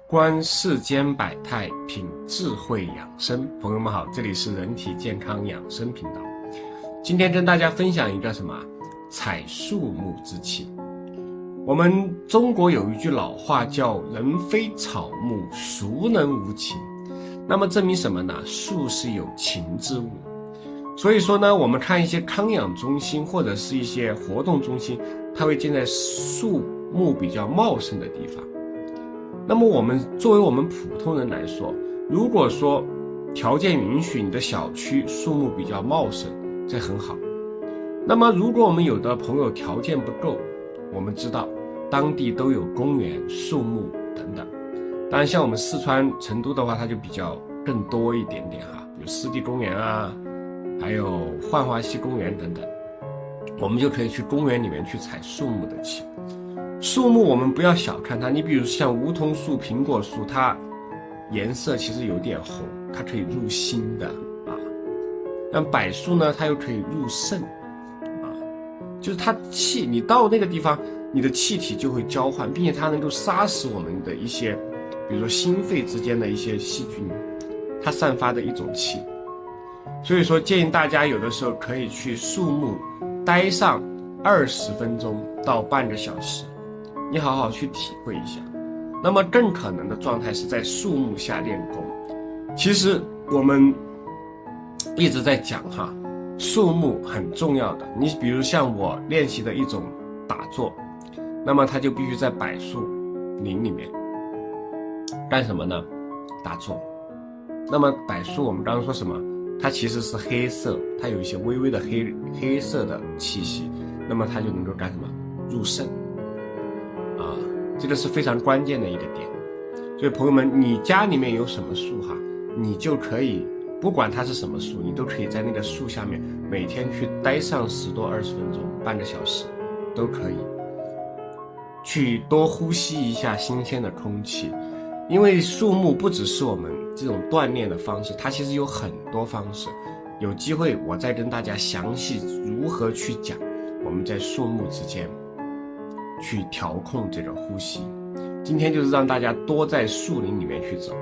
观世间百态，品智慧养生。朋友们好，这里是人体健康养生频道。今天跟大家分享一个什么？采树木之气。我们中国有一句老话叫人非草木，孰能无情。那么证明什么呢？树是有情之物。所以说呢，我们看一些康养中心或者是一些活动中心，它会建在树木比较茂盛的地方。那么作为我们普通人来说，如果说条件允许，你的小区树木比较茂盛，这很好。那么如果我们有的朋友条件不够，我们知道当地都有公园、树木等等。当然像我们四川成都的话，它就比较更多一点点哈，有湿地公园啊，还有浣花溪公园等等，我们就可以去公园里面去采树木的气。树木我们不要小看它，你比如像梧桐树、苹果树，它颜色其实有点红，它可以入心的啊。像柏树呢，它又可以入肾啊，就是它气，你到那个地方，你的气体就会交换，并且它能够杀死我们的一些，比如说心肺之间的一些细菌，它散发的一种气。所以说建议大家有的时候可以去树木待上20分钟到半个小时，你好好去体会一下。那么更可能的状态是在树木下练功。其实我们一直在讲哈，树木很重要的。你比如像我练习的一种打坐，那么它就必须在柏树林里面干什么呢？打坐。那么柏树我们刚刚说什么？它其实是黑色，它有一些微微的黑色的气息，那么它就能够干什么？入肾啊，这个是非常关键的一个点。所以朋友们，你家里面有什么树哈，你就可以不管它是什么树，你都可以在那个树下面每天去待上10多20分钟，半个小时都可以，去多呼吸一下新鲜的空气。因为树木不只是我们这种锻炼的方式，它其实有很多方式。有机会我再跟大家详细如何去讲我们在树木之间去调控这个呼吸。今天就是让大家多在树林里面去走。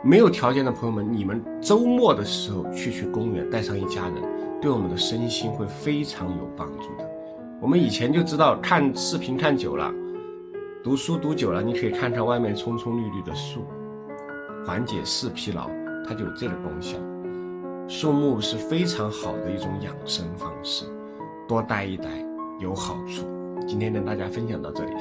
没有条件的朋友们，你们周末的时候去公园，带上一家人，对我们的身心会非常有帮助的。我们以前就知道看视频看久了，读书读久了，你可以看看外面葱葱绿绿的树，缓解视疲劳，它就有这个功效。树木是非常好的一种养生方式，多待一待有好处。今天跟大家分享到这里。